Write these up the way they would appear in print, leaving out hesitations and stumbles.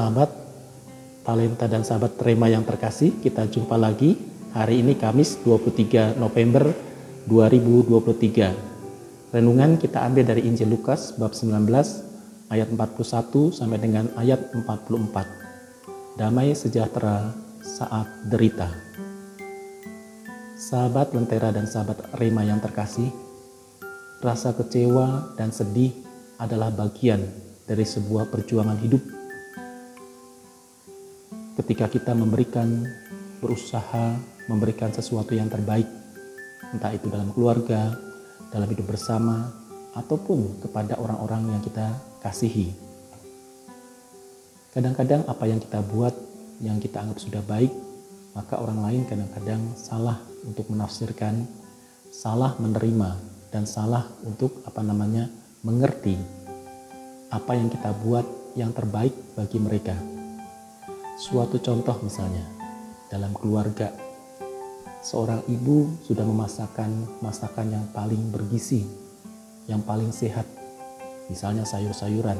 sahabat Talenta dan sahabat Rema yang terkasih, kita jumpa lagi hari ini Kamis 23 November 2023. Renungan kita ambil dari Injil Lukas bab 19 ayat 41 sampai dengan ayat 44. Damai sejahtera saat derita. Sahabat Lentera dan sahabat Rema yang terkasih, rasa kecewa dan sedih adalah bagian dari sebuah perjuangan hidup. Ketika kita berusaha memberikan sesuatu yang terbaik, entah itu dalam keluarga, dalam hidup bersama, ataupun kepada orang-orang yang kita kasihi. Kadang-kadang apa yang kita buat, yang kita anggap sudah baik, maka orang lain kadang-kadang salah untuk menafsirkan, salah menerima, dan salah untuk mengerti apa yang kita buat yang terbaik bagi mereka. Suatu contoh misalnya, dalam keluarga, seorang ibu sudah memasakkan masakan yang paling bergizi, yang paling sehat, misalnya sayur-sayuran,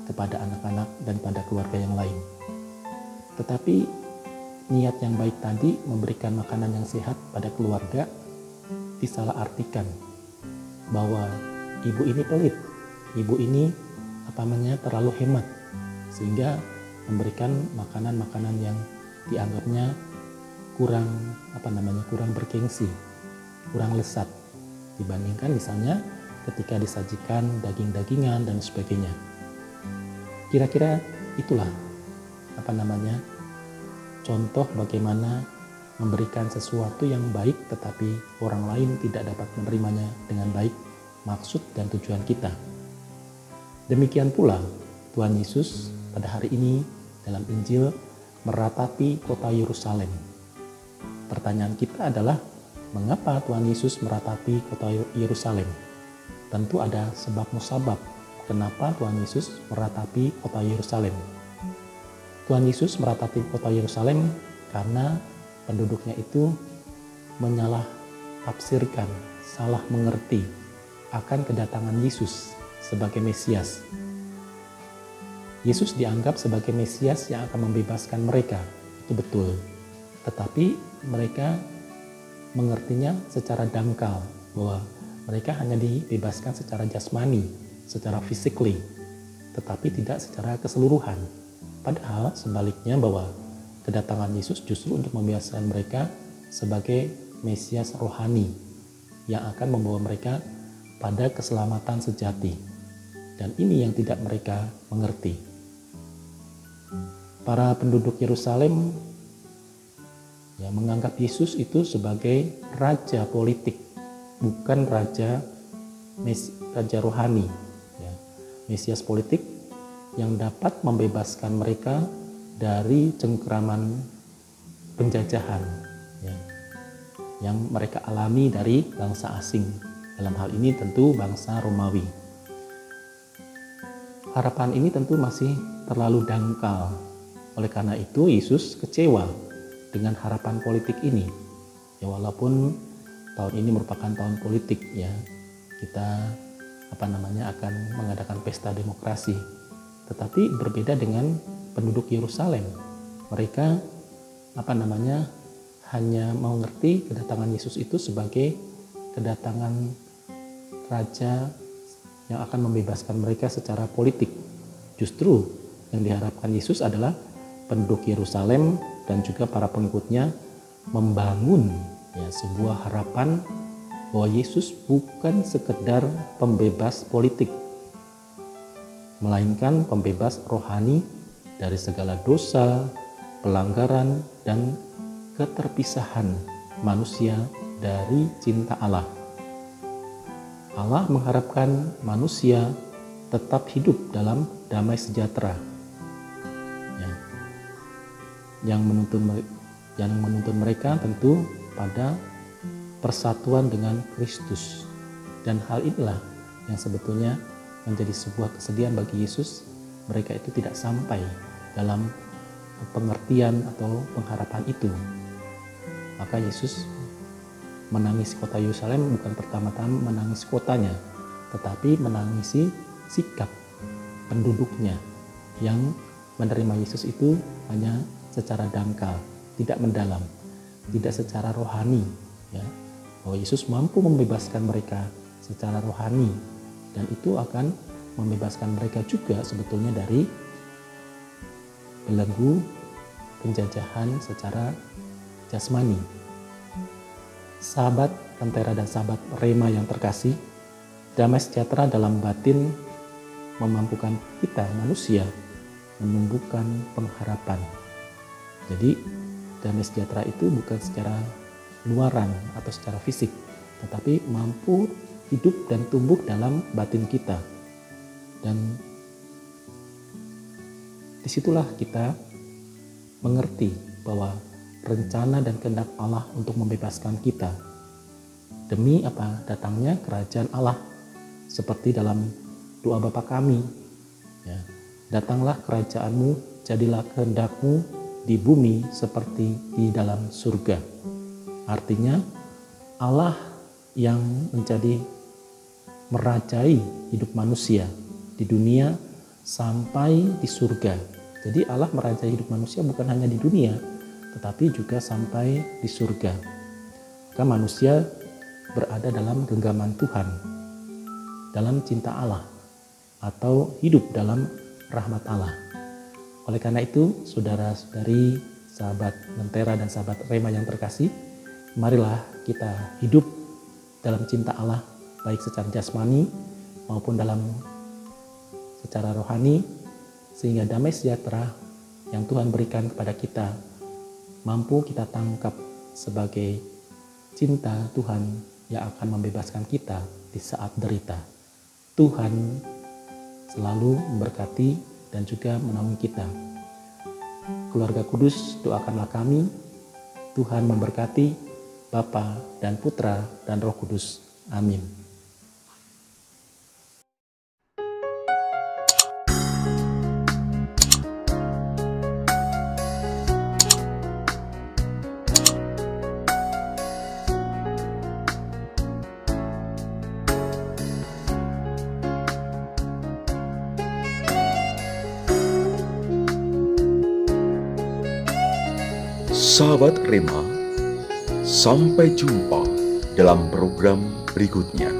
kepada anak-anak dan pada keluarga yang lain. Tetapi niat yang baik tadi memberikan makanan yang sehat pada keluarga disalahartikan bahwa ibu ini pelit, ibu ini terlalu hemat, sehingga memberikan makanan-makanan yang dianggapnya kurang bergengsi, kurang lezat dibandingkan misalnya ketika disajikan daging-dagingan dan sebagainya. Kira-kira itulah contoh bagaimana memberikan sesuatu yang baik tetapi orang lain tidak dapat menerimanya dengan baik maksud dan tujuan kita. Demikian pula Tuhan Yesus pada hari ini dalam Injil meratapi kota Yerusalem. Pertanyaan kita adalah, mengapa Tuhan Yesus meratapi kota Yerusalem? Tentu ada sebab musabab kenapa Tuhan Yesus meratapi kota Yerusalem. Tuhan Yesus meratapi kota Yerusalem karena penduduknya itu menyalah tafsirkan, salah mengerti akan kedatangan Yesus sebagai Mesias. Yesus dianggap sebagai Mesias yang akan membebaskan mereka, itu betul. Tetapi mereka mengertinya secara dangkal, bahwa mereka hanya dibebaskan secara jasmani, secara physically, tetapi tidak secara keseluruhan. Padahal sebaliknya bahwa kedatangan Yesus justru untuk membebaskan mereka sebagai Mesias rohani yang akan membawa mereka pada keselamatan sejati. Dan ini yang tidak mereka mengerti. Para penduduk Yerusalem menganggap Yesus itu sebagai raja politik, bukan raja rohani, Mesias politik yang dapat membebaskan mereka dari cengkeraman penjajahan yang mereka alami dari bangsa asing. Dalam hal ini tentu bangsa Romawi. Harapan ini tentu masih terlalu dangkal. Oleh karena itu Yesus kecewa dengan harapan politik ini. Walaupun tahun ini merupakan tahun politik, kita akan mengadakan pesta demokrasi. Tetapi berbeda dengan penduduk Yerusalem. Mereka hanya mengerti kedatangan Yesus itu sebagai kedatangan raja yang akan membebaskan mereka secara politik. Justru yang diharapkan Yesus adalah penduduk Yerusalem dan juga para pengikutnya membangun sebuah harapan bahwa Yesus bukan sekedar pembebas politik, melainkan pembebas rohani dari segala dosa, pelanggaran, dan keterpisahan manusia dari cinta Allah. Allah mengharapkan manusia tetap hidup dalam damai sejahtera. Yang menuntun mereka tentu pada persatuan dengan Kristus. Dan hal inilah yang sebetulnya menjadi sebuah kesedihan bagi Yesus. Mereka itu tidak sampai dalam pengertian atau pengharapan itu. Maka Yesus menangis kota Yerusalem bukan pertama-tama menangis kotanya, tetapi menangisi sikap penduduknya yang menerima Yesus itu hanya secara dangkal, tidak mendalam, tidak secara rohani, ya. Bahwa Yesus mampu membebaskan mereka secara rohani, dan itu akan membebaskan mereka juga sebetulnya dari belenggu penjajahan secara jasmani. Sahabat Lentera dan sahabat Rema yang terkasih, damai sejahtera dalam batin memampukan kita manusia menumbuhkan pengharapan. Jadi damai sejahtera itu bukan secara luaran atau secara fisik, tetapi mampu hidup dan tumbuh dalam batin kita. Dan disitulah kita mengerti bahwa rencana dan kehendak Allah untuk membebaskan kita. Demi apa? Datangnya kerajaan Allah. Seperti dalam doa Bapa kami, ya, datanglah kerajaanmu, jadilah kehendakmu di bumi seperti di dalam surga. Artinya Allah yang menjadi merajai hidup manusia di dunia sampai di surga. Jadi Allah merajai hidup manusia bukan hanya di dunia, tetapi juga sampai di surga. Maka manusia berada dalam genggaman Tuhan, dalam cinta Allah, atau hidup dalam rahmat Allah. Oleh karena itu, saudara-saudari, sahabat Lentera dan sahabat Rema yang terkasih, marilah kita hidup dalam cinta Allah, baik secara jasmani maupun dalam secara rohani, sehingga damai sejahtera yang Tuhan berikan kepada kita mampu kita tangkap sebagai cinta Tuhan yang akan membebaskan kita di saat derita. Tuhan selalu memberkati dan juga menaungi kita. Keluarga Kudus, doakanlah kami. Tuhan memberkati Bapa dan Putra dan Roh Kudus. Amin. Sahabat Rema, sampai jumpa dalam program berikutnya.